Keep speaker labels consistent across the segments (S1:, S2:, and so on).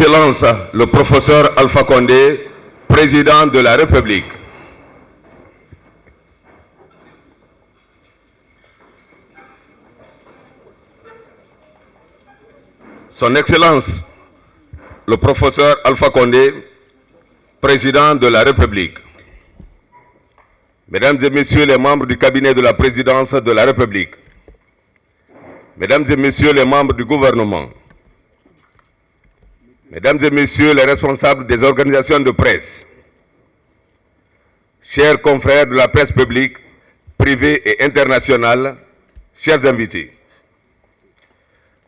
S1: Excellence le professeur Alpha Condé, président de la République. Son Excellence le professeur Alpha Condé, président de la République. Mesdames et messieurs les membres du cabinet de la présidence de la République, mesdames et messieurs les membres du gouvernement, mesdames et messieurs les responsables des organisations de presse, chers confrères de la presse publique, privée et internationale, chers invités.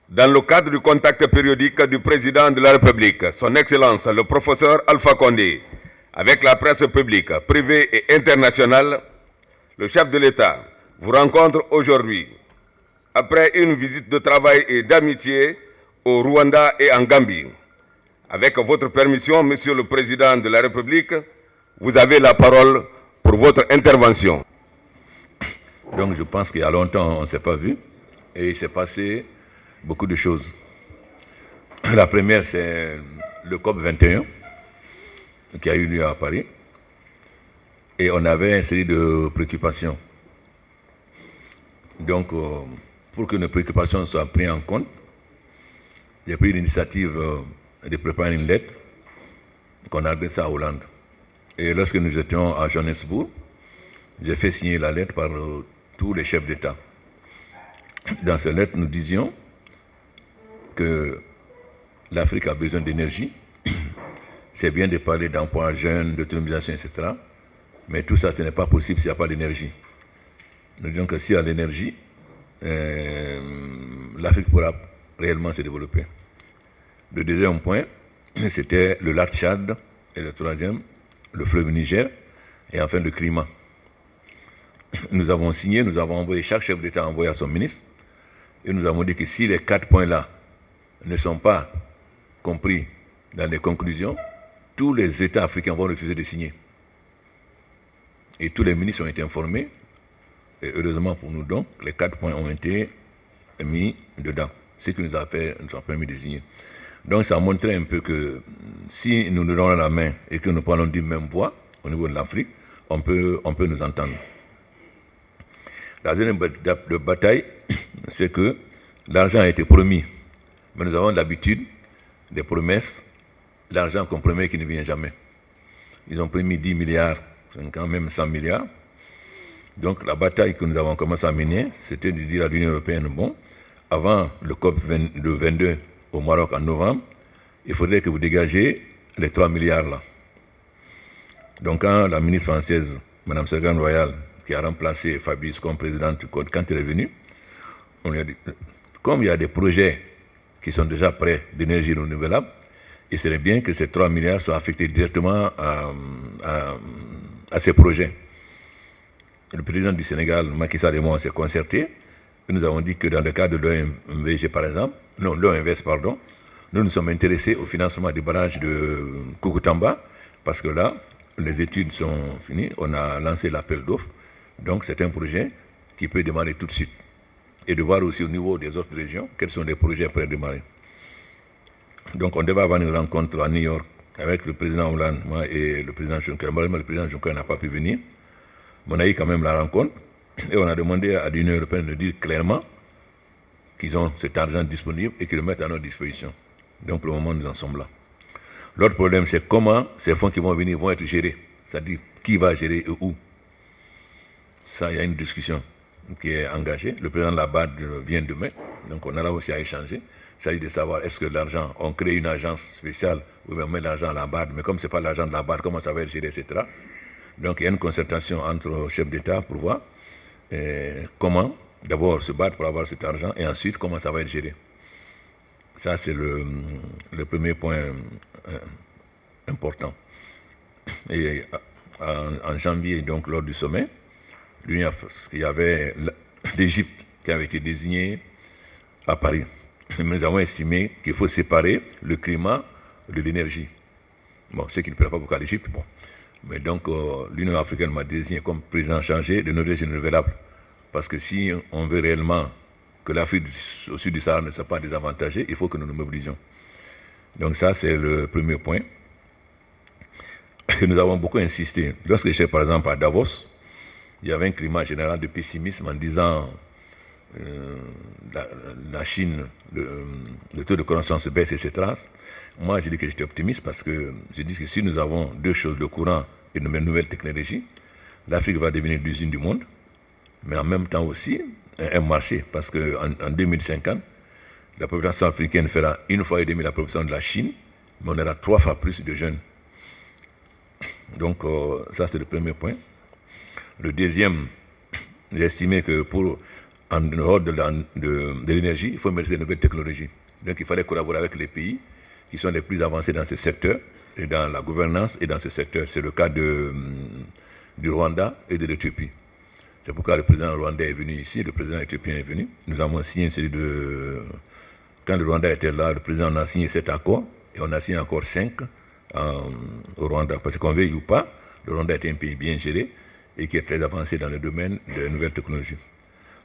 S1: Dans le cadre du contact périodique du président de la République, son Excellence le professeur Alpha Condé, avec la presse publique, privée et internationale, le chef de l'État vous rencontre aujourd'hui, après une visite de travail et d'amitié au Rwanda et en Gambie. Avec votre permission, Monsieur le Président de la République, vous avez la parole pour votre intervention.
S2: Donc je pense qu'il y a longtemps, on ne s'est pas vu, et il s'est passé beaucoup de choses. La première, c'est le COP 21, qui a eu lieu à Paris, et on avait une série de préoccupations. Donc, pour que nos préoccupations soient prises en compte, j'ai pris l'initiative de préparer une lettre qu'on a adressée à Hollande. Et lorsque nous étions à Johannesburg, j'ai fait signer la lettre par tous les chefs d'État. Dans cette lettre, nous disions que l'Afrique a besoin d'énergie. C'est bien de parler d'emploi jeune, d'autonomisation, etc. Mais tout ça, ce n'est pas possible s'il n'y a pas d'énergie. Nous disons que s'il y a l'énergie, l'Afrique pourra réellement se développer. Le deuxième point, c'était le lac Tchad, et le troisième, le fleuve Niger, et enfin le climat. Nous avons signé, nous avons envoyé, chaque chef d'État a envoyé à son ministre, et nous avons dit que si les 4 points-là ne sont pas compris dans les conclusions, tous les États africains vont refuser de signer. Et tous les ministres ont été informés, et heureusement pour nous donc, les 4 points ont été mis dedans, ce qui nous a permis de signer. Donc ça a montré un peu que si nous nous donnons la main et que nous parlons d'une même voix au niveau de l'Afrique, on peut nous entendre. La deuxième bataille, c'est que l'argent a été promis, mais nous avons l'habitude des promesses, l'argent qu'on promet qui ne vient jamais. Ils ont promis 10 milliards, quand même 100 milliards. Donc la bataille que nous avons commencé à mener, c'était de dire à l'Union européenne, bon, avant le COP 22 au Maroc en novembre, il faudrait que vous dégagez les 3 milliards là. Donc quand la ministre française, Mme Ségolène Royal, qui a remplacé Fabius comme présidente du Code, quand elle est venue, on lui a dit, comme il y a des projets qui sont déjà prêts d'énergie renouvelable, il serait bien que ces 3 milliards soient affectés directement à ces projets. Le président du Sénégal, Macky Sall et moi, on s'est concertés. Et nous avons dit que dans le cadre de l'OMVG, par exemple, non, l'OMVS, pardon, nous sommes intéressés au financement du barrage de Koukountamba, parce que là, les études sont finies, on a lancé l'appel d'offres. Donc c'est un projet qui peut démarrer tout de suite. Et de voir aussi au niveau des autres régions, quels sont les projets prêts à démarrer. Donc on devait avoir une rencontre à New York avec le président Hollande, moi et le président Juncker. Malheureusement, le président Juncker n'a pas pu venir. Mais on a eu quand même la rencontre et on a demandé à l'Union européenne de dire clairement qu'ils ont cet argent disponible et qu'ils le mettent à notre disposition. Donc pour le moment, nous en sommes là. L'autre problème, c'est comment ces fonds qui vont venir vont être gérés. C'est-à-dire qui va gérer et où. Ça, il y a une discussion qui est engagée. Le président de la BAD vient demain, donc on aura aussi à échanger. Il s'agit de savoir est-ce que l'argent, on crée une agence spéciale où on met l'argent à la BAD, mais comme ce n'est pas l'argent de la BAD, comment ça va être géré, etc. Donc il y a une concertation entre chefs d'État pour voir comment d'abord se battre pour avoir cet argent et ensuite comment ça va être géré. Ça c'est le premier point important. Et en janvier, donc lors du sommet, il y avait l'Égypte qui avait été désignée à Paris. Nous avons estimé qu'il faut séparer le climat de l'énergie. Bon, ce qui ne plaît pas beaucoup à l'Égypte, bon. Mais donc, l'Union africaine m'a désigné comme président chargé de l'énergie renouvelable. Parce que si on veut réellement que l'Afrique au sud du Sahara ne soit pas désavantagée, il faut que nous nous mobilisions. Donc ça, c'est le premier point. Nous avons beaucoup insisté. Lorsque j'étais par exemple à Davos, il y avait un climat général de pessimisme en disant la Chine, le taux de croissance baisse, etc. Moi, je dis que j'étais optimiste parce que je dis que si nous avons deux choses, le courant et de nouvelles technologies, l'Afrique va devenir l'usine du monde, mais en même temps aussi un marché, parce qu'en 2050, la population africaine fera 1,5 fois la population de la Chine, mais on aura 3 fois plus de jeunes. Donc ça, c'est le premier point. Le deuxième, j'ai estimé que en dehors de l'énergie, il faut mettre des nouvelles technologies. Donc il fallait collaborer avec les pays qui sont les plus avancés dans ce secteur, et dans la gouvernance et dans ce secteur. C'est le cas du Rwanda et de l'Éthiopie. C'est pourquoi le président rwandais est venu ici, le président éthiopien est venu. Nous avons signé quand le Rwanda était là, le président a signé 7 accords, et on a signé encore 5 au Rwanda. Parce qu'on veuille ou pas, le Rwanda est un pays bien géré et qui est très avancé dans le domaine des nouvelles technologies.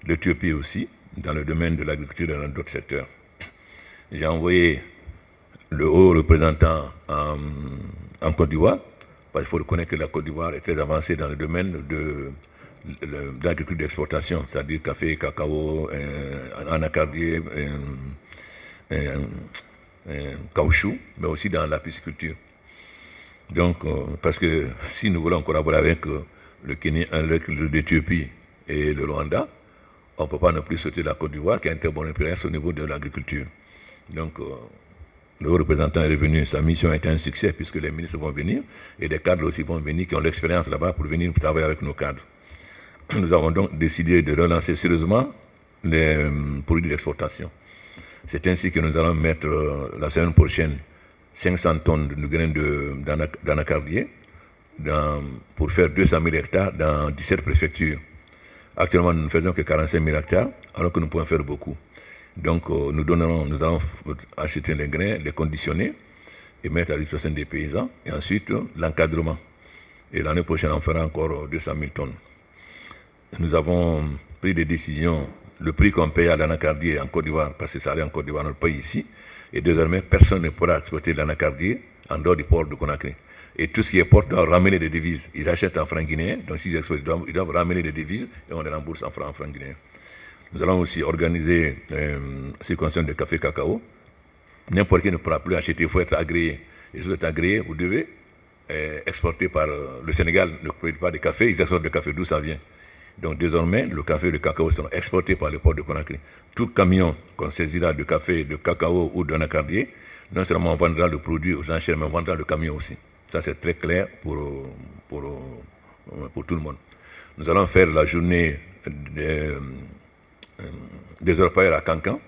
S2: L'Éthiopie aussi, dans le domaine de l'agriculture et dans d'autres secteurs. J'ai envoyé le haut représentant en Côte d'Ivoire, parce qu'il faut reconnaître que la Côte d'Ivoire est très avancée dans le domaine de l'agriculture d'exportation, c'est-à-dire café, cacao, anacardier, caoutchouc, mais aussi dans la pisciculture. Donc, parce que si nous voulons collaborer avec l'Éthiopie et le Rwanda, on ne peut pas non plus sauter la Côte d'Ivoire qui a une très bonne expérience au niveau de l'agriculture. Donc, le haut représentant est revenu, sa mission a été un succès puisque les ministres vont venir et des cadres aussi vont venir qui ont l'expérience là-bas pour venir travailler avec nos cadres. Nous avons donc décidé de relancer sérieusement les produits d'exportation. C'est ainsi que nous allons mettre la semaine prochaine 500 tonnes de graines d'anacardier pour faire 200 000 hectares dans 17 préfectures. Actuellement, nous ne faisons que 45 000 hectares, alors que nous pouvons faire beaucoup. Donc, nous allons acheter les grains, les conditionner et mettre à la disposition des paysans. Et ensuite, l'encadrement. Et l'année prochaine, on fera encore 200 000 tonnes. Nous avons pris des décisions. Le prix qu'on paye à l'anacardier en Côte d'Ivoire, parce que ça allait en Côte d'Ivoire, on le paye ici. Et désormais, personne ne pourra exporter de l'anacardier en dehors du port de Conakry. Et tout ce qui est port doit ramener des devises. Ils achètent en francs guinéens, donc s'ils exportent, ils doivent ramener des devises et on les rembourse en francs guinéens. Nous allons aussi organiser ce qui concerne le café cacao. N'importe qui ne pourra plus acheter, il faut être agréé. Et si vous êtes agréé, vous devez exporter par le Sénégal, ne produit pas de café, ils exportent le café, d'où ça vient. Donc désormais, le café et le cacao seront exportés par le port de Conakry. Tout camion qu'on saisira de café, de cacao ou d'anacardier, non seulement on vendra le produit aux enchères, mais on vendra le camion aussi. Ça, c'est très clair pour tout le monde. Nous allons faire la journée des orpailleurs à Cancan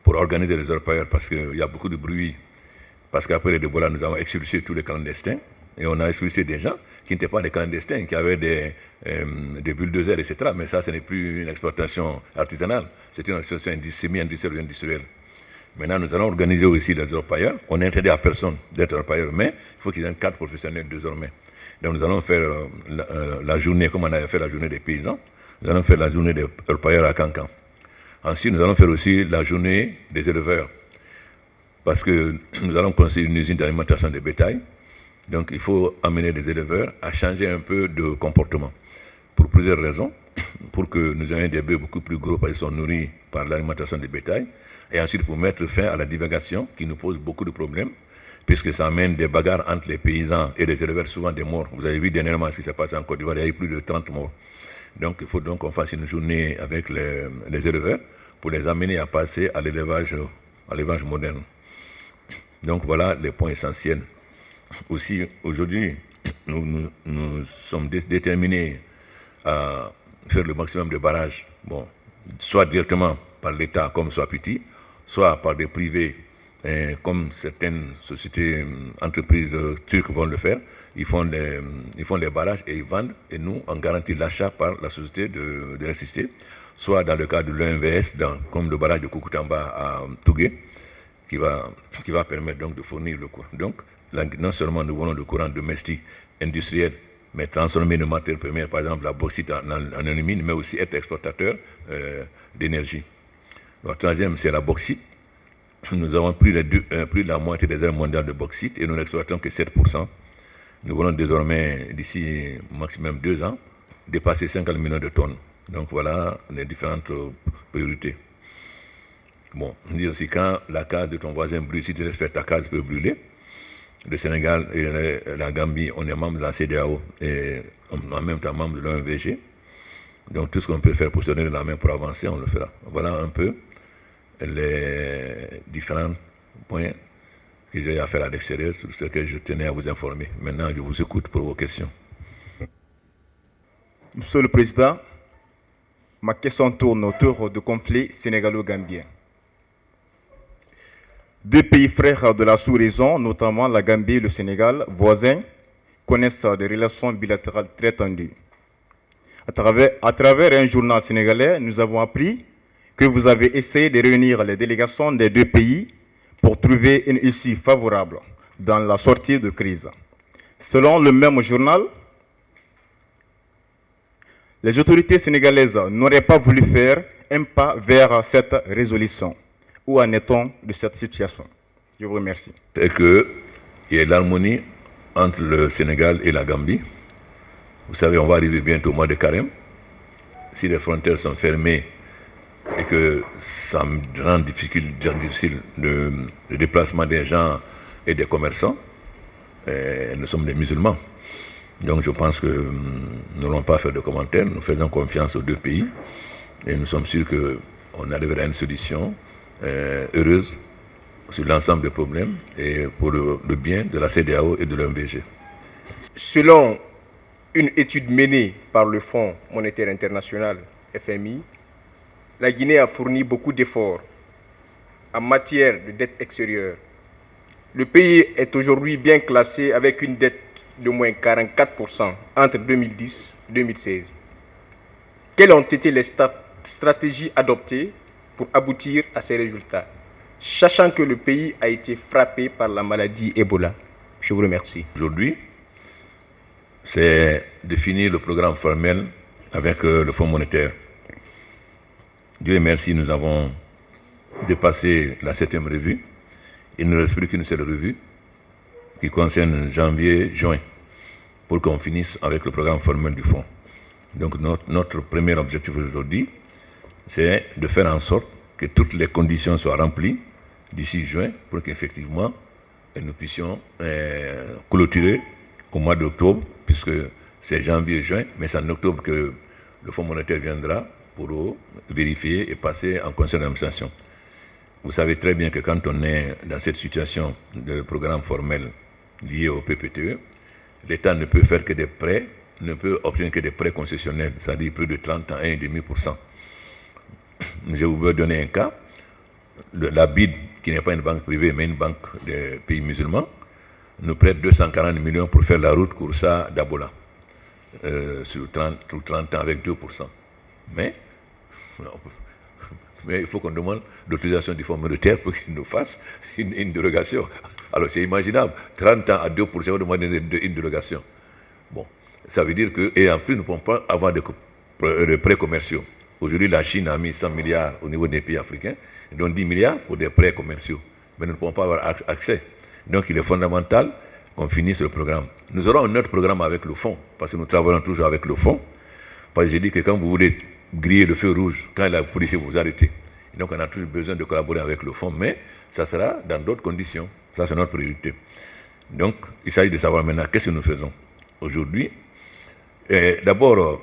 S2: pour organiser les orpailleurs parce qu'il y a beaucoup de bruit. Parce qu'après les déboires, nous avons expulsé tous les clandestins. Et on a expulsé des gens qui n'étaient pas des clandestins, qui avaient des bulldozers, etc. Mais ça, ce n'est plus une exploitation artisanale. C'est une exploitation semi-industrielle ou industrielle. Maintenant, nous allons organiser aussi les orpailleurs. On n'est interdit à personne d'être orpailleur, mais il faut qu'ils aient un cadre professionnel désormais. Donc nous allons faire la journée, comme on avait fait la journée des paysans. Nous allons faire la journée des orpailleurs à Cancan. Ensuite, nous allons faire aussi la journée des éleveurs. Parce que nous allons construire une usine d'alimentation de bétail. Donc il faut amener les éleveurs à changer un peu de comportement. Pour plusieurs raisons. Pour que nous ayons des bœufs beaucoup plus gros parce qu'ils sont nourris par l'alimentation de bétail. Et ensuite pour mettre fin à la divagation qui nous pose beaucoup de problèmes. Puisque ça amène des bagarres entre les paysans et les éleveurs, souvent des morts. Vous avez vu dernièrement ce qui s'est passé en Côte d'Ivoire, il y a eu plus de 30 morts. Donc il faut donc qu'on fasse une journée avec les éleveurs pour les amener à passer à l'élevage moderne. Donc voilà les points essentiels. Aussi, aujourd'hui, nous sommes déterminés à faire le maximum de barrages, bon, soit directement par l'État comme soit petit, soit par des privés comme certaines sociétés, entreprises turques vont le faire. Ils font les barrages et ils vendent, et nous, on garantit l'achat par la société d'électricité, soit dans le cas de l'EMVS, comme le barrage de Koukutamba à Tougué, qui va permettre donc de fournir le courant. Donc, non seulement nous voulons le courant domestique, industriel, mais transformer nos matières premières, par exemple la bauxite en alumine, mais aussi être exportateur d'énergie. Le troisième, c'est la bauxite. nous avons plus de la moitié des aires mondiales de bauxite et nous n'exploitons que 7%. Nous voulons désormais, d'ici maximum 2 ans, dépasser 50 millions de tonnes. Donc voilà les différentes priorités. Bon, on dit aussi quand la case de ton voisin brûle, si tu laisses faire ta case peut brûler. Le Sénégal et la Gambie, on est membre de la CEDEAO et en même temps membre de l'OMVG. Donc tout ce qu'on peut faire pour se donner la main pour avancer, on le fera. Voilà un peu les différents points que j'ai à faire à l'extérieur, sur ce que je tenais à vous informer. Maintenant, je vous écoute pour vos questions.
S3: Monsieur le Président, ma question tourne autour du conflit sénégalo-gambien. 2 pays frères de la sous-région, notamment la Gambie et le Sénégal, voisins, connaissent des relations bilatérales très tendues. À travers un journal sénégalais, nous avons appris que vous avez essayé de réunir les délégations des 2 pays pour trouver une issue favorable dans la sortie de crise. Selon le même journal, les autorités sénégalaises n'auraient pas voulu faire un pas vers cette résolution. Où en est-on de cette situation? Je vous remercie.
S2: C'est qu'il y ait l'harmonie entre le Sénégal et la Gambie. Vous savez, on va arriver bientôt au mois de Carême. Si les frontières sont fermées et que ça rend difficile le déplacement des gens et des commerçants, nous sommes des musulmans. Donc je pense que nous n'allons pas faire de commentaires. Nous faisons confiance aux 2 pays et nous sommes sûrs qu'on arrivera à une solution heureuse sur l'ensemble des problèmes et pour le bien de la CEDEAO et de l'OMVG.
S4: Selon une étude menée par le Fonds monétaire international, FMI, la Guinée a fourni beaucoup d'efforts en matière de dette extérieure. Le pays est aujourd'hui bien classé avec une dette de moins 44% entre 2010 et 2016. Quelles ont été les stratégies adoptées pour aboutir à ces résultats, sachant que le pays a été frappé par la maladie Ebola? Je vous remercie.
S2: Aujourd'hui, c'est de finir le programme formel avec le Fonds monétaire. Dieu merci, nous avons dépassé la 7e revue. Il ne reste plus qu'une seule revue qui concerne janvier-juin pour qu'on finisse avec le programme formel du Fonds. Donc notre premier objectif aujourd'hui, c'est de faire en sorte que toutes les conditions soient remplies d'ici juin pour qu'effectivement nous puissions clôturer au mois d'octobre, puisque c'est janvier-juin, mais c'est en octobre que le Fonds monétaire viendra pour vérifier et passer en conseil d'administration. Vous savez très bien que quand on est dans cette situation de programme formel lié au PPTE, l'État ne peut faire que des prêts, ne peut obtenir que des prêts concessionnels, c'est-à-dire plus de 30 ans, 1,5%. Je vous donner un cas. La BID, qui n'est pas une banque privée, mais une banque des pays musulmans, nous prête 240 millions pour faire la route Kouroussa-Dabola, sur 30 ans avec 2%. Mais il faut qu'on demande l'autorisation du Fonds monétaire pour qu'il nous fasse une dérogation. Alors c'est imaginable, 30 ans à 2%, on demande une dérogation. Bon, ça veut dire que, et en plus, nous ne pouvons pas avoir de prêts commerciaux. Aujourd'hui, la Chine a mis 100 milliards au niveau des pays africains, dont 10 milliards pour des prêts commerciaux. Mais nous ne pouvons pas avoir accès. Donc il est fondamental qu'on finisse le programme. Nous aurons un autre programme avec le fonds, parce que nous travaillons toujours avec le fonds. Parce que j'ai dit que quand vous voulez griller le feu rouge, quand la police vous arrêtez. Donc on a toujours besoin de collaborer avec le fonds, mais ça sera dans d'autres conditions. Ça, c'est notre priorité. Donc, il s'agit de savoir maintenant qu'est-ce que nous faisons aujourd'hui. D'abord,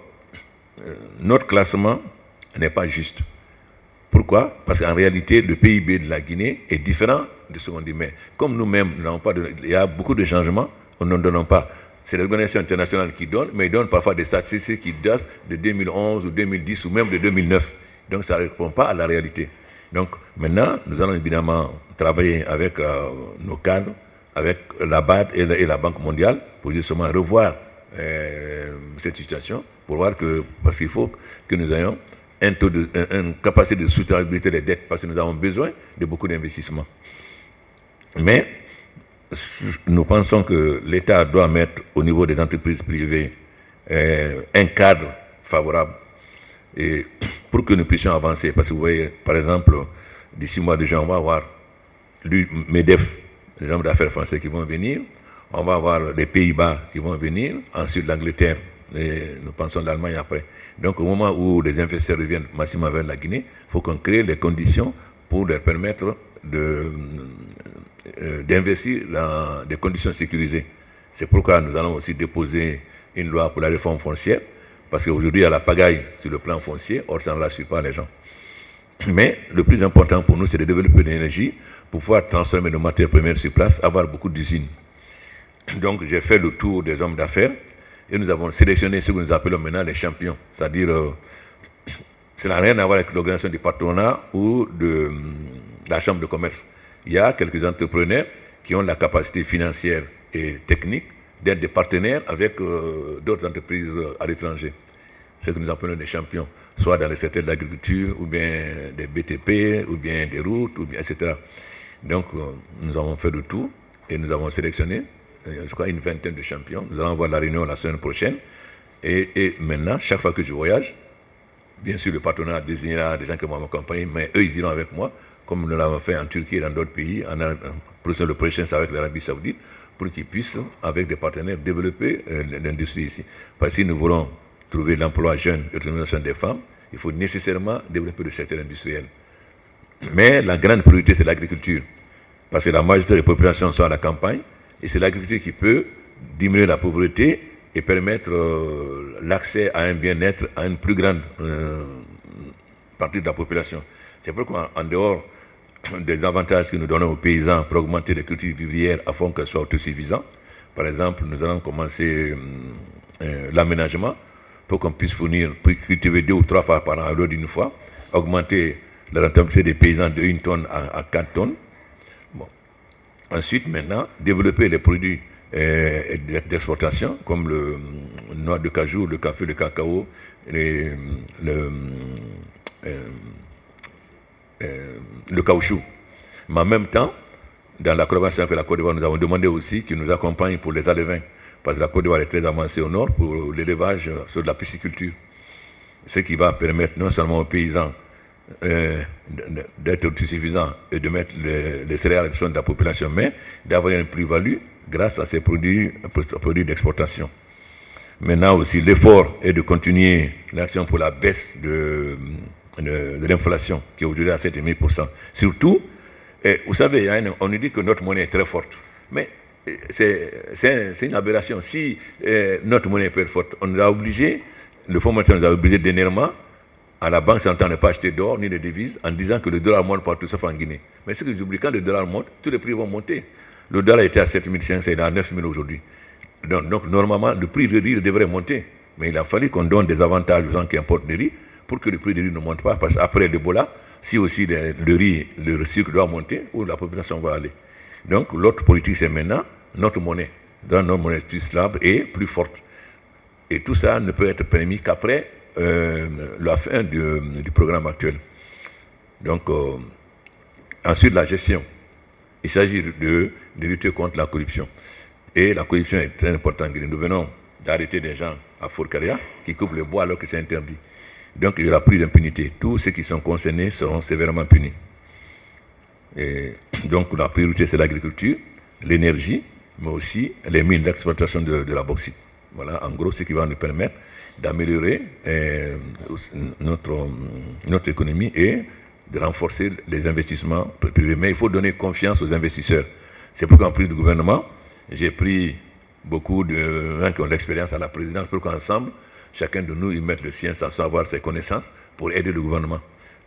S2: notre classement n'est pas juste. Pourquoi? Parce qu'en réalité, le PIB de la Guinée est différent de ce qu'on dit. Mais comme nous-mêmes, il y a beaucoup de changements, nous n'en donnons pas. C'est l'organisation internationale qui donne, mais ils donnent parfois des statistiques qui datent de 2011 ou 2010 ou même de 2009. Donc ça ne répond pas à la réalité. Donc maintenant, nous allons évidemment travailler avec nos cadres, avec la BAD et la Banque mondiale pour justement revoir cette situation, pour voir que, parce qu'il faut que nous ayons une capacité de soutenabilité des dettes, parce que nous avons besoin de beaucoup d'investissements. Mais nous pensons que l'État doit mettre au niveau des entreprises privées un cadre favorable et pour que nous puissions avancer. Parce que vous voyez, par exemple, d'ici mois de juin, on va avoir MEDEF, les hommes d'affaires français qui vont venir. On va avoir les Pays-Bas qui vont venir. Ensuite, l'Angleterre. Et nous pensons l'Allemagne après. Donc, au moment où les investisseurs reviennent massivement vers la Guinée, il faut qu'on crée les conditions pour leur permettre d'investir dans des conditions sécurisées. C'est pourquoi nous allons aussi déposer une loi pour la réforme foncière, parce qu'aujourd'hui, il y a la pagaille sur le plan foncier, or ça ne rassure pas les gens. Mais le plus important pour nous, c'est de développer l'énergie pour pouvoir transformer nos matières premières sur place, avoir beaucoup d'usines. Donc, j'ai fait le tour des hommes d'affaires et nous avons sélectionné ce que nous appelons maintenant les champions. C'est-à-dire, ça n'a rien à voir avec l'organisation du patronat ou de la chambre de commerce. Il y a quelques entrepreneurs qui ont la capacité financière et technique d'être des partenaires avec d'autres entreprises à l'étranger. C'est ce que nous appelons des champions, soit dans le secteur de l'agriculture, ou bien des BTP, ou bien des routes, ou bien, etc. Donc, nous avons fait le tour et nous avons sélectionné, je crois, une vingtaine de champions. Nous allons avoir la réunion la semaine prochaine. Et maintenant, chaque fois que je voyage, bien sûr, le partenaire désignera des gens qui vont m'accompagner, mais eux, ils iront avec moi, comme nous l'avons fait en Turquie et dans d'autres pays. Le prochain, c'est avec l'Arabie Saoudite, pour qu'ils puissent, avec des partenaires, développer l'industrie ici. Parce que si nous voulons trouver l'emploi jeune et l'autonomisation des femmes, il faut nécessairement développer le secteur industriel. Mais la grande priorité, c'est l'agriculture. Parce que la majorité des populations sont à la campagne, et c'est l'agriculture qui peut diminuer la pauvreté et permettre l'accès à un bien-être à une plus grande partie de la population. C'est pourquoi, en dehors des avantages que nous donnons aux paysans pour augmenter les cultures vivrières afin qu'elles soient autosuffisantes, par exemple, nous allons commencer l'aménagement pour qu'on puisse fournir, pour cultiver 2 ou 3 fois par an au lieu d'une fois, augmenter la rentabilité des paysans de 1 tonne à 4 tonnes. Bon. Ensuite, maintenant, développer les produits d'exportation, comme le noix de cajou, le café, le cacao, le caoutchoup. Mais en même temps, dans la collaboration avec la Côte d'Ivoire, nous avons demandé aussi qu'ils nous accompagnent pour les alevins, parce que la Côte d'Ivoire est très avancée au nord pour l'élevage sur de la pisciculture. Ce qui va permettre non seulement aux paysans d'être autosuffisants et de mettre les céréales à la disposition de la population, mais d'avoir une plus-value grâce à ces produits d'exportation. Maintenant aussi, l'effort est de continuer l'action pour la baisse de l'inflation, qui est aujourd'hui à 7,5%. Surtout, vous savez, on nous dit que notre monnaie est très forte, mais c'est une aberration. Si notre monnaie peut être forte, on nous a obligé, le Fonds monétaire nous a obligé dernièrement, à la banque centrale, de ne pas acheter d'or ni de devises en disant que le dollar monte partout sauf en Guinée. Mais ce que j'oublie, quand le dollar monte, tous les prix vont monter. Le dollar était à 7,500, il est à 9,000 aujourd'hui. Donc, normalement, le prix de riz devrait monter. Mais il a fallu qu'on donne des avantages aux gens qui importent du riz pour que le prix du riz ne monte pas. Parce qu'après l'Ebola, si aussi le riz, le sucre doit monter, où la population va aller. Donc, l'autre politique, c'est maintenant notre monnaie. Dans notre monnaie plus stable et plus forte. Et tout ça ne peut être permis qu'après la fin du programme actuel. Donc, ensuite, la gestion. Il s'agit de lutter contre la corruption. Et la corruption est très importante. Nous venons d'arrêter des gens à Fourcaria qui coupent le bois alors que c'est interdit. Donc, il n'y aura plus d'impunité. Tous ceux qui sont concernés seront sévèrement punis. Et donc, la priorité, c'est l'agriculture, l'énergie, mais aussi les mines d'exploitation de la bauxite. Voilà, en gros, ce qui va nous permettre d'améliorer notre économie et de renforcer les investissements privés. Mais il faut donner confiance aux investisseurs. C'est pourquoi, en plus du gouvernement, j'ai pris beaucoup de gens qui ont l'expérience à la présidence pour qu'ensemble, chacun de nous y mette le sien, sans savoir ses connaissances, pour aider le gouvernement.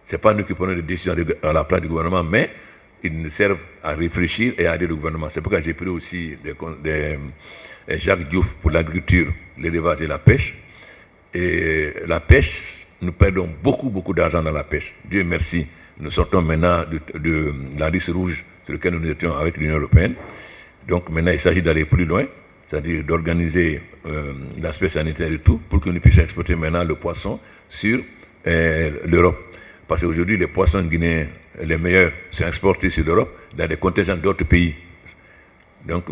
S2: Ce n'est pas nous qui prenons les décisions à la place du gouvernement, mais ils nous servent à réfléchir et à aider le gouvernement. C'est pourquoi j'ai pris aussi Jacques Diouf pour l'agriculture, l'élevage et la pêche. Et la pêche, nous perdons beaucoup d'argent dans la pêche. Dieu merci, nous sortons maintenant de la liste rouge sur laquelle nous étions avec l'Union européenne. Donc maintenant, il s'agit d'aller plus loin, c'est-à-dire d'organiser l'aspect sanitaire et tout, pour que nous puissions exporter maintenant le poisson sur l'Europe. Parce qu'aujourd'hui, les poissons guinéens, les meilleurs, sont exportés sur l'Europe dans des contingents d'autres pays. Donc,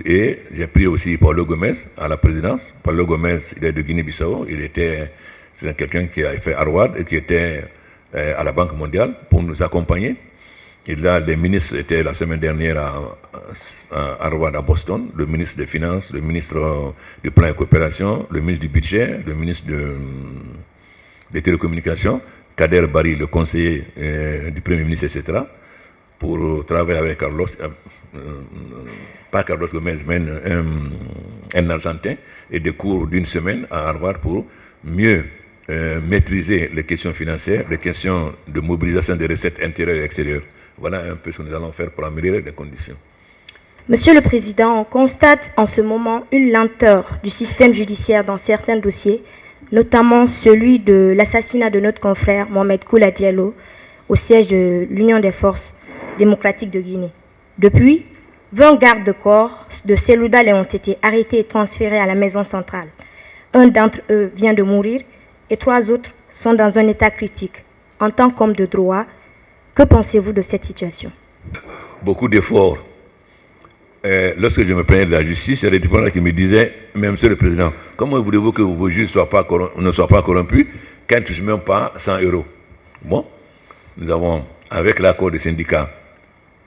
S2: et j'ai pris aussi Paulo Gomez à la présidence. Paulo Gomez, il est de Guinée-Bissau. C'est quelqu'un qui a fait Harvard et qui était à la Banque mondiale pour nous accompagner. Et là, les ministres étaient la semaine dernière à Harvard, à Boston, le ministre des Finances, le ministre du Plan et Coopération, le ministre du Budget, le ministre des Télécommunications, Kader Bari, le conseiller du Premier ministre, etc., pour travailler avec Carlos, pas Carlos Gomez, mais un Argentin, et des cours d'une semaine à Harvard pour mieux maîtriser les questions financières, les questions de mobilisation des recettes intérieures et extérieures. Voilà un peu ce que nous allons faire pour améliorer les conditions.
S5: Monsieur le Président, on constate en ce moment une lenteur du système judiciaire dans certains dossiers, notamment celui de l'assassinat de notre confrère Mohamed Koula Diallo au siège de l'Union des forces démocratiques de Guinée. Depuis, 20 gardes de corps de Seloudalé ont été arrêtés et transférés à la maison centrale. Un d'entre eux vient de mourir et 3 autres sont dans un état critique. En tant qu'homme de droit, que pensez-vous de cette situation?
S2: Beaucoup d'efforts. Lorsque je me plaignais de la justice, il y a des tribunaux qui me disaient, mais Monsieur le Président, comment voulez-vous que vos juges ne soient pas corrompus quand ils ne touchent même pas 100 €? Bon, nous avons, avec l'accord des syndicats,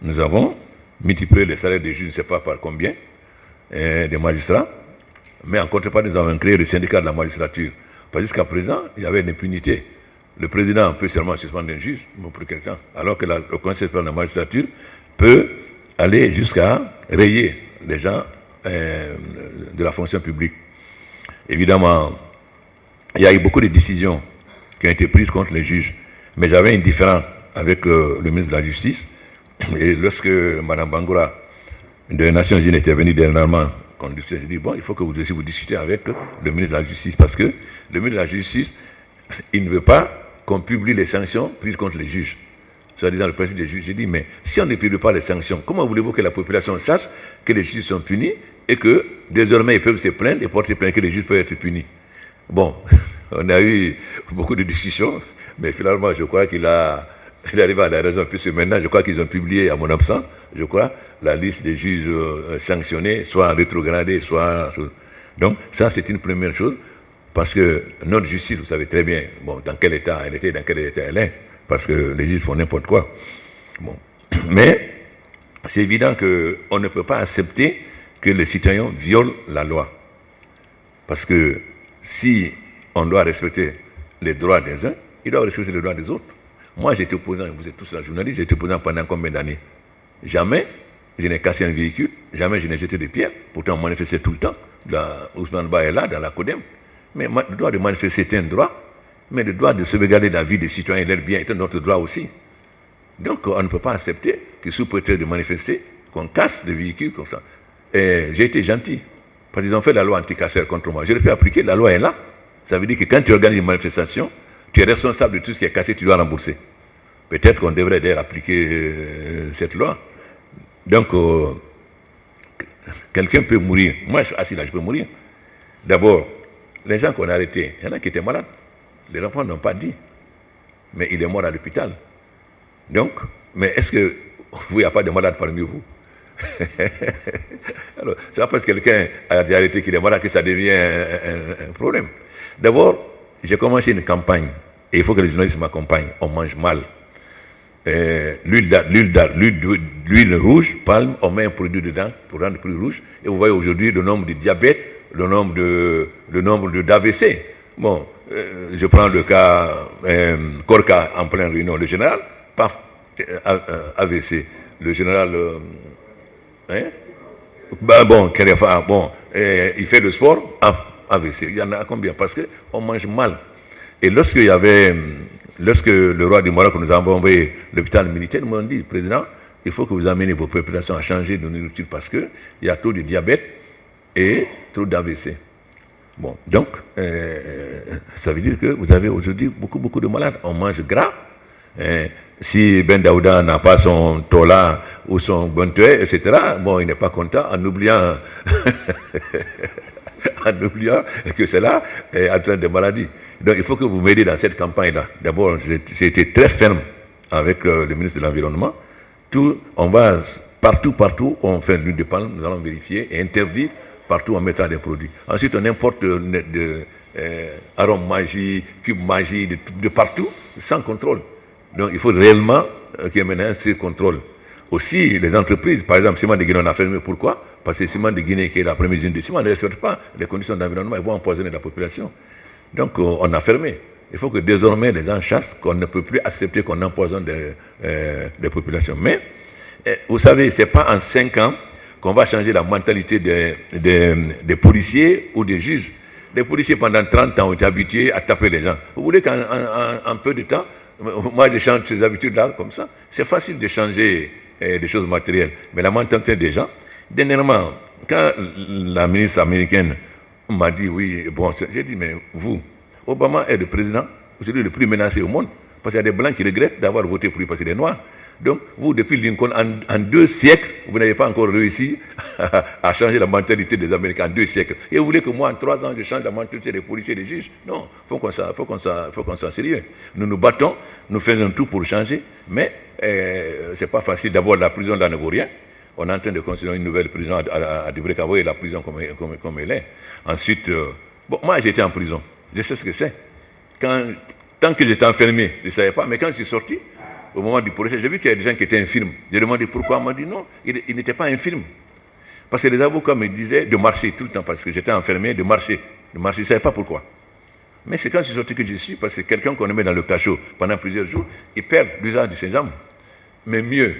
S2: nous avons multiplié les salaires des juges, je ne sais pas par combien, des magistrats, mais en contrepartie, nous avons créé le syndicat de la magistrature. Parce que jusqu'à présent, il y avait une impunité. Le président peut seulement suspendre un juge pour quelqu'un, alors que le conseil supérieur de la magistrature peut aller jusqu'à rayer les gens de la fonction publique. Évidemment, il y a eu beaucoup de décisions qui ont été prises contre les juges, mais j'avais un différend avec le ministre de la Justice, et lorsque Mme Bangoura des Nations Unies était venue dernièrement, j'ai dit, bon, il faut que vous aussi vous discutez avec le ministre de la Justice, parce que le ministre de la Justice, il ne veut pas qu'on publie les sanctions prises contre les juges. Soit disant le principe des juges, j'ai dit, mais si on ne publie pas les sanctions, comment voulez-vous que la population sache que les juges sont punis et que désormais ils peuvent se plaindre et porter plainte que les juges peuvent être punis? Bon, on a eu beaucoup de discussions, mais finalement je crois qu'il arrive à la raison, puisque maintenant je crois qu'ils ont publié à mon absence, je crois, la liste des juges sanctionnés, soit rétrogradés, soit... Donc ça c'est une première chose. Parce que notre justice, vous savez très bien, bon, dans quel état elle était, dans quel état elle est, parce que les juges font n'importe quoi. Bon. Mais c'est évident qu'on ne peut pas accepter que les citoyens violent la loi. Parce que si on doit respecter les droits des uns, ils doivent respecter les droits des autres. Moi, j'étais opposant, vous êtes tous la journaliste, j'étais opposant pendant combien d'années? Jamais je n'ai cassé un véhicule, jamais je n'ai jeté des pierres, pourtant on manifestait tout le temps. Ousmane Ba est là, dans la CODEM. Mais le droit de manifester, c'est un droit, mais le droit de sauvegarder la vie des citoyens et leur bien est un autre droit aussi. Donc, on ne peut pas accepter que sous prétexte de manifester, qu'on casse des véhicules comme ça. Et j'ai été gentil, parce qu'ils ont fait la loi anti-casseur contre moi. Je l'ai pu appliquer, la loi est là. Ça veut dire que quand tu organises une manifestation, tu es responsable de tout ce qui est cassé, tu dois rembourser. Peut-être qu'on devrait d'ailleurs appliquer cette loi. Donc, quelqu'un peut mourir. Moi, je suis assis là, je peux mourir. D'abord, les gens qu'on a arrêtés, il y en a qui étaient malades. Les enfants n'ont pas dit. Mais il est mort à l'hôpital. Donc, mais est-ce que il n'y a pas de malades parmi vous? Alors, c'est pas parce que quelqu'un a été arrêté qu'il est malade que ça devient un problème. D'abord, j'ai commencé une campagne, et il faut que les journalistes m'accompagnent. On mange mal. L'huile rouge, palme, on met un produit dedans pour rendre plus rouge. Et vous voyez aujourd'hui le nombre de diabète, le nombre d'AVC. Bon, je prends le cas Korka en pleine réunion, le général, paf, AVC. Le général, il fait le sport, AVC. Il y en a combien? Parce qu'on mange mal. Et lorsque le roi du Maroc nous a envoyé l'hôpital militaire, nous m'ont dit, Président, il faut que vous amenez vos populations à changer de nourriture parce qu'il y a trop de diabète et trop d'AVC. Bon, donc, ça veut dire que vous avez aujourd'hui beaucoup de malades. On mange gras. Si Ben Daouda n'a pas son tola ou son bontuet, etc., bon, il n'est pas content en oubliant, que cela est en train de maladie. Donc, il faut que vous m'aidiez dans cette campagne-là. D'abord, j'ai été très ferme avec le ministre de l'Environnement. On va partout, on fait l'huile de palme, nous allons vérifier et interdire. Partout, on mettra des produits. Ensuite, on importe arômes magie, cubes magie, de partout, sans contrôle. Donc, il faut réellement qui est maintenant sur contrôle. Aussi, les entreprises, par exemple, Ciment de Guinée, on a fermé. Pourquoi? Parce que Ciment de Guinée, qui est la première usine de ciment, ne respecte pas les conditions d'environnement, ils vont empoisonner la population. Donc, on a fermé. Il faut que désormais, les gens chassent, qu'on ne peut plus accepter qu'on empoisonne des populations. Mais, vous savez, ce n'est pas en 5 ans qu'on va changer la mentalité des policiers ou des juges. Les policiers, pendant 30 ans, ont été habitués à taper les gens. Vous voulez qu'en peu de temps, moi, je change ces habitudes-là comme ça? C'est facile de changer des choses matérielles. Mais la mentalité des gens, dernièrement, quand la ministre américaine m'a dit, oui, bon, j'ai dit, mais vous, Obama est le président, aujourd'hui le plus menacé au monde, parce qu'il y a des Blancs qui regrettent d'avoir voté pour lui, parce qu'il est noir. Donc, vous, depuis Lincoln, en 2 siècles, vous n'avez pas encore réussi à changer la mentalité des Américains en 2 siècles. Et vous voulez que moi, en 3 ans, je change la mentalité des policiers et des juges? Non, il faut qu'on soit sérieux. Nous nous battons, nous faisons tout pour changer, mais ce n'est pas facile. D'abord, la prison là ne vaut rien. On est en train de construire une nouvelle prison à Dubreuil-Cabo et la prison comme elle est. Ensuite, bon, moi, j'étais en prison. Je sais ce que c'est. Tant que j'étais enfermé, je ne savais pas, mais quand je suis sorti, au moment du procès, j'ai vu qu'il y a des gens qui étaient infirmes. J'ai demandé pourquoi. On m'a dit non, il n'était pas infirme. Parce que les avocats me disaient de marcher tout le temps, parce que j'étais enfermé, de marcher. Je ne savais pas pourquoi. Mais c'est quand je suis sorti que je suis, parce que quelqu'un qu'on met dans le cachot pendant plusieurs jours, il perd l'usage de ses jambes. Mais mieux,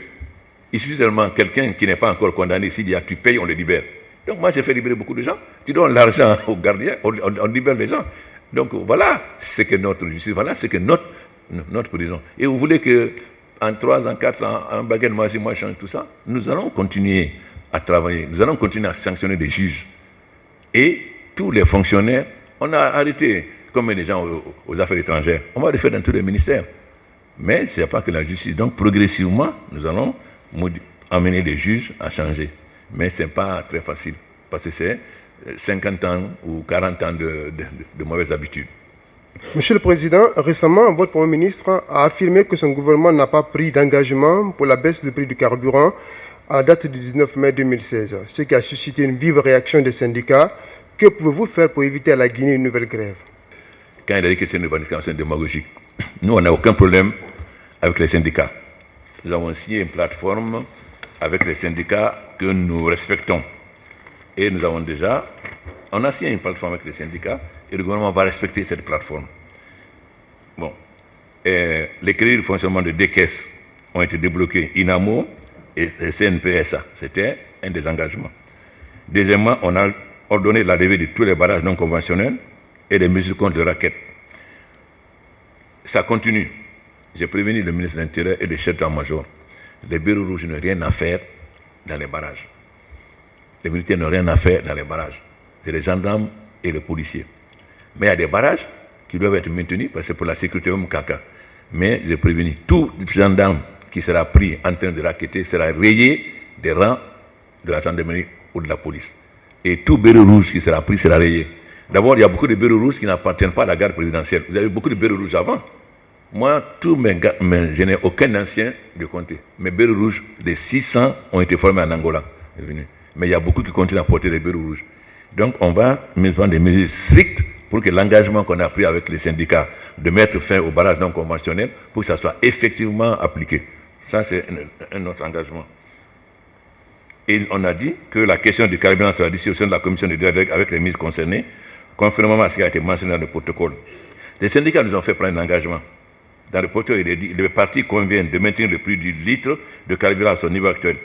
S2: il suffit seulement quelqu'un qui n'est pas encore condamné, s'il y a tu payes, on le libère. Donc moi, j'ai fait libérer beaucoup de gens. Tu donnes l'argent aux gardiens, on libère les gens. Donc voilà ce que notre justice, voilà ce que notre prison. Et vous voulez qu'en 3 ans, 4 ans, en baguette, moi change tout ça? Nous allons continuer à travailler, nous allons continuer à sanctionner des juges. Et tous les fonctionnaires, on a arrêté, comme les gens aux affaires étrangères, on va le faire dans tous les ministères. Mais ce n'est pas que la justice. Donc progressivement, nous allons amener les juges à changer. Mais ce n'est pas très facile, parce que c'est 50 ans ou 40 ans de mauvaises habitudes.
S4: Monsieur le Président, récemment, votre Premier ministre a affirmé que son gouvernement n'a pas pris d'engagement pour la baisse du prix du carburant à la date du 19 mai 2016, ce qui a suscité une vive réaction des syndicats. Que pouvez-vous faire pour éviter à la Guinée une nouvelle grève?
S2: Quand il a dit que c'est une revendication démagogique, nous, on n'a aucun problème avec les syndicats. Nous avons signé une plateforme avec les syndicats que nous respectons. Et nous avons on a signé une plateforme avec les syndicats et le gouvernement va respecter cette plateforme. Bon. Les crédits de fonctionnement de 2 caisses ont été débloqués, INAMO et CNPSA. C'était un des engagements. Deuxièmement, on a ordonné la levée de tous les barrages non conventionnels et les mesures contre les raquettes. Ça continue. J'ai prévenu le ministre de l'Intérieur et le chef d'état-major. Les bureaux rouges n'ont rien à faire dans les barrages. Les militaires n'ont rien à faire dans les barrages. C'est les gendarmes et les policiers. Mais il y a des barrages qui doivent être maintenus parce que c'est pour la sécurité même caca. Mais j'ai prévenu, tout gendarme qui sera pris en train de raqueter sera rayé des rangs de la gendarmerie ou de la police. Et tout bureau rouge qui sera pris sera rayé. D'abord, il y a beaucoup de bureaux rouges qui n'appartiennent pas à la garde présidentielle. Vous avez beaucoup de bureaux rouges avant. Moi, je n'ai aucun ancien de compter. Mes bureaux rouges, les 600 ont été formés en Angola. Mais il y a beaucoup qui continuent à porter les bureaux rouges. Donc, on va prendre des mesures strictes pour que l'engagement qu'on a pris avec les syndicats de mettre fin au barrage non conventionnel, pour que ça soit effectivement appliqué. Ça, c'est un autre engagement. Et on a dit que la question du carburant sera discutée au sein de la commission de dialogue avec les ministres concernés, conformément à ce qui a été mentionné dans le protocole. Les syndicats nous ont fait prendre un engagement. Dans le protocole, il est dit les parties conviennent de maintenir le prix du litre de carburant à son niveau actuel.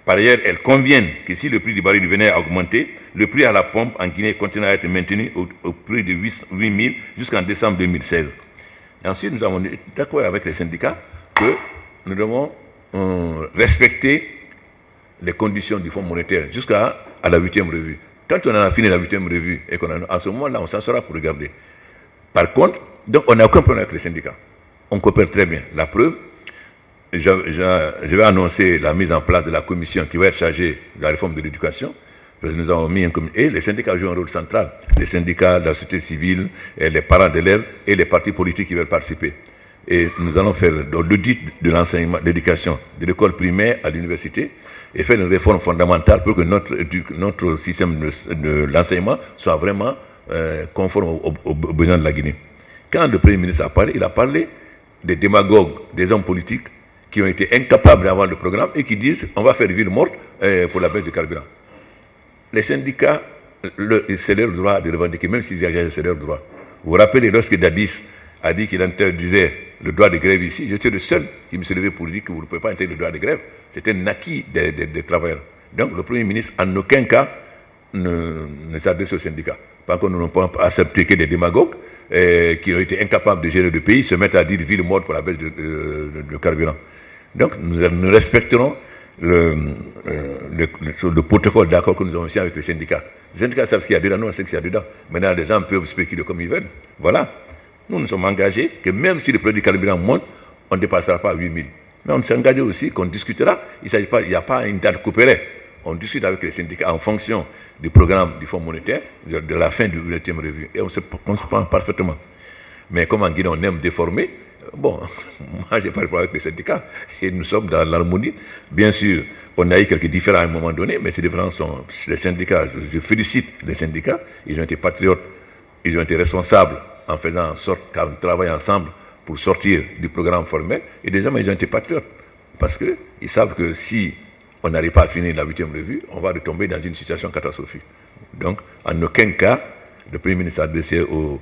S2: Par ailleurs, elles conviennent que si le prix du baril venait à augmenter, le prix à la pompe en Guinée continuera à être maintenu au prix de 8 000 jusqu'en décembre 2016. Et ensuite, nous avons été d'accord avec les syndicats que nous devons respecter les conditions du Fonds monétaire jusqu'à la 8e revue. Quand on a fini la 8e revue et à ce moment-là, on s'assoira pour regarder. Par contre, donc on n'a aucun problème avec les syndicats. On coopère très bien. La preuve, je vais annoncer la mise en place de la commission qui va être chargée de la réforme de l'éducation. Parce que nous avons mis et les syndicats jouent un rôle central. Les syndicats de la société civile, et les parents d'élèves et les partis politiques qui veulent participer. Et nous allons faire l'audit de l'enseignement, de l'éducation, de l'école primaire à l'université, et faire une réforme fondamentale pour que notre système de l'enseignement soit vraiment conforme aux besoins de la Guinée. Quand le Premier ministre a parlé, il a parlé des démagogues, des hommes politiques qui ont été incapables d'avoir le programme et qui disent on va faire ville morte pour la baisse du carburant. Les syndicats, c'est leur droit de revendiquer, même s'ils agissent, c'est leur droit. Vous vous rappelez, lorsque Dadis a dit qu'il interdisait le droit de grève ici, j'étais le seul qui me suis levé pour dire que vous ne pouvez pas interdire le droit de grève. C'était un acquis des travailleurs. Donc le Premier ministre, en aucun cas, ne s'adresse aux syndicats. Par contre, nous n'avons pas accepté que des démagogues qui ont été incapables de gérer le pays se mettent à dire ville morte pour la baisse de carburant. Donc nous respecterons le protocole d'accord que nous avons signé avec les syndicats. Les syndicats savent ce qu'il y a dedans, nous on sait ce qu'il y a dedans. Maintenant, les gens peuvent spéculer comme ils veulent. Voilà. Nous nous sommes engagés que même si le prix du carburant monte, on ne dépassera pas 8 000. Mais on s'est engagé aussi qu'on discutera. Il n'y a pas une date coupérée. On discute avec les syndicats en fonction du programme du Fonds monétaire, de la fin du 8e revue. Et on se comprend parfaitement. Mais comme en Guinée, on aime déformer, bon, moi, je n'ai pas de problème avec les syndicats. Et nous sommes dans l'harmonie. Bien sûr, on a eu quelques différends à un moment donné, mais ces différences sont les syndicats. Je félicite les syndicats. Ils ont été patriotes. Ils ont été responsables en faisant en sorte qu'on travaille ensemble pour sortir du programme formel. Et déjà, ils ont été patriotes. Parce qu'ils savent que si on n'arrive pas à finir la 8e revue, on va retomber dans une situation catastrophique. Donc, en aucun cas, le Premier ministre s'est adressé aux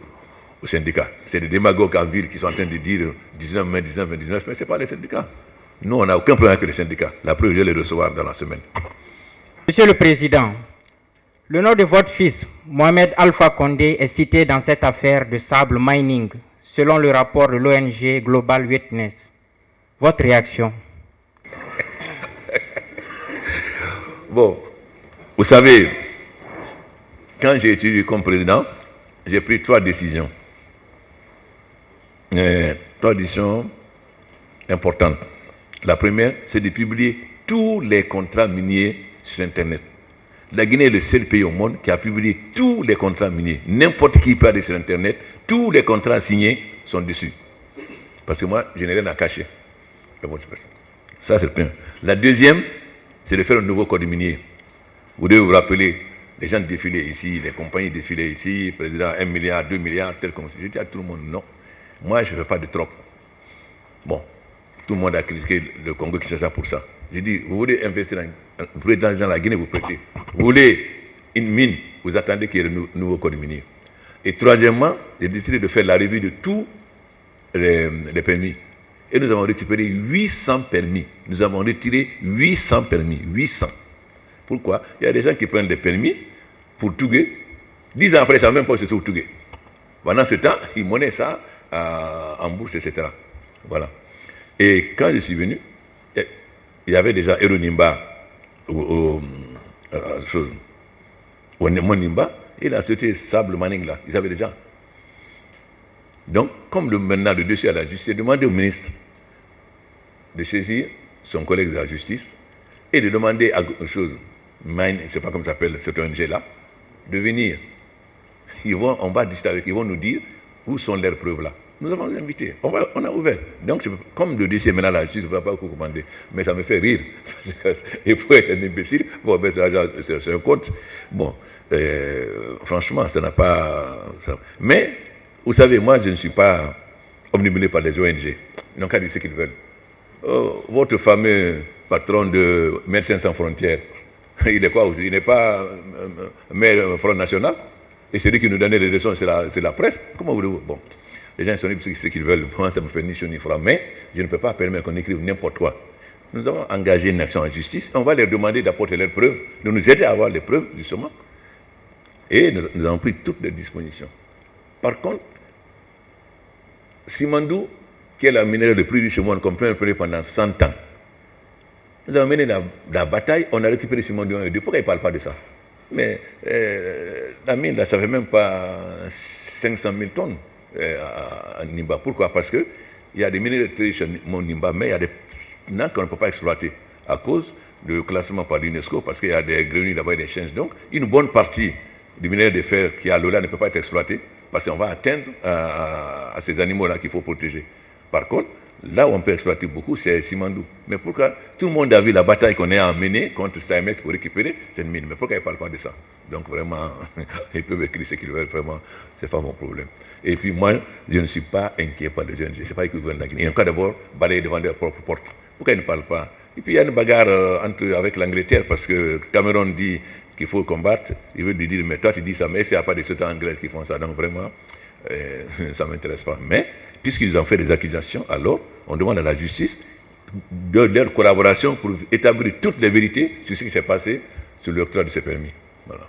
S2: syndicats. C'est des démagogues en ville qui sont en train de dire 19 mai, 19 mai, 19, mais ce n'est pas les syndicats. Nous, on n'a aucun problème avec les syndicats. La preuve, je vais les recevoir dans la semaine.
S6: Monsieur le Président, le nom de votre fils, Mohamed Alpha Condé, est cité dans cette affaire de sable mining, selon le rapport de l'ONG Global Witness. Votre réaction?
S2: Bon, vous savez, quand j'ai été élu comme président, j'ai pris 3 décisions. 3 décisions importantes. La première, c'est de publier tous les contrats miniers sur Internet. La Guinée est le seul pays au monde qui a publié tous les contrats miniers. N'importe qui peut aller sur Internet, tous les contrats signés sont dessus. Parce que moi, je n'ai rien à cacher. Ça, c'est le premier. La deuxième, c'est de faire un nouveau code minier. Vous devez vous rappeler, les gens défilaient ici, les compagnies défilaient ici, président 1 milliard, 2 milliards, tel comme je dis à tout le monde, non. Moi, je ne fais pas de troc. Bon, tout le monde a critiqué le Congo qui fait ça pour ça. J'ai dit, vous voulez investir, vous voulez de l'argent dans la Guinée, vous prêtez. Vous voulez une mine, vous attendez qu'il y ait le nouveau code minier. Et troisièmement, j'ai décidé de faire la revue de tous les permis. Et nous avons récupéré 800 permis. Nous avons retiré 800 permis. 800. Pourquoi? Il y a des gens qui prennent des permis pour Tougué. 10 ans après, ils ne savent même pas où se trouve Tougué. Pendant ce temps, ils monnaient ça en bourse, etc. Voilà. Et quand je suis venu, il y avait déjà Eronimba au Monimba et la société Sable Manning là. Ils avaient déjà. Donc, comme maintenant le dossier à la justice, j'ai demandé au ministre de saisir son collègue de la justice et de demander à chose, Mine, je ne sais pas comment ça s'appelle, cette ONG-là, de venir. On va discuter avec eux, ils vont nous dire où sont leurs preuves là. Nous avons invité, on a ouvert. Donc, comme le dossier est maintenant à la justice, je ne vais pas beaucoup commander. Mais ça me fait rire. Il faut être un imbécile pour mettre l'argent sur un compte. Bon, franchement, ça n'a pas... Mais, vous savez, moi, je ne suis pas omnibulé par les ONG. Ils n'ont qu'à dire ce qu'ils veulent. Votre fameux patron de Médecins sans frontières, il est quoi aujourd'hui? Il n'est pas maire Front National? Et celui qui nous donnait les leçons, c'est la presse? Comment voulez-vous? Bon, les gens sont libres de ce qu'ils veulent. Moi, ça me fait ni chaud ni froid. Mais je ne peux pas permettre qu'on écrive n'importe quoi. Nous avons engagé une action en justice. On va leur demander d'apporter leurs preuves, de nous aider à avoir les preuves, justement. Et nous avons pris toutes les dispositions. Par contre, Simandou, qui est la mineure le plus riche au monde, qu'on peut imprimer pendant 100 ans, nous avons mené la bataille, on a récupéré Simandou 1 et 2. Pourquoi il ne parle pas de ça? Mais la mine, là, ça ne fait même pas 500 000 tonnes à Nimba. Pourquoi? Parce qu'il y a des minéraux très riches à Nimba, mais il y a des nains qu'on ne peut pas exploiter à cause du classement par l'UNESCO, parce qu'il y a des grenouilles là-bas et des changes. Donc, une bonne partie du minerai de fer qui est à l'Ola ne peut pas être exploité, parce qu'on va atteindre à ces animaux-là qu'il faut protéger. Par contre, Là où on peut exploiter beaucoup, c'est Simandou. Mais pourquoi tout le monde a vu la bataille qu'on a menée contre Saïmet pour récupérer cette mine? Mais pourquoi ils ne parlent pas de ça? Donc vraiment, ils peuvent écrire ce qu'ils veulent, vraiment, ce n'est pas mon problème. Et puis moi, je ne suis pas inquiet par les jeunes. Je ne sais pas qu'ils gouvernent la Guinée. Ils ont qu'à d'abord balayer devant leur propre porte. Pourquoi ils ne parlent pas? Et puis il y a une bagarre avec l'Angleterre parce que Cameron dit qu'il faut combattre. Il veut lui dire, mais toi tu dis ça, mais il n'y a pas des soldats anglais qui font ça. Donc vraiment, ça ne m'intéresse pas. Mais puisqu'ils ont fait des accusations, alors on demande à la justice de leur collaboration pour établir toutes les vérités sur ce qui s'est passé sur l'octroi de ces permis. Voilà.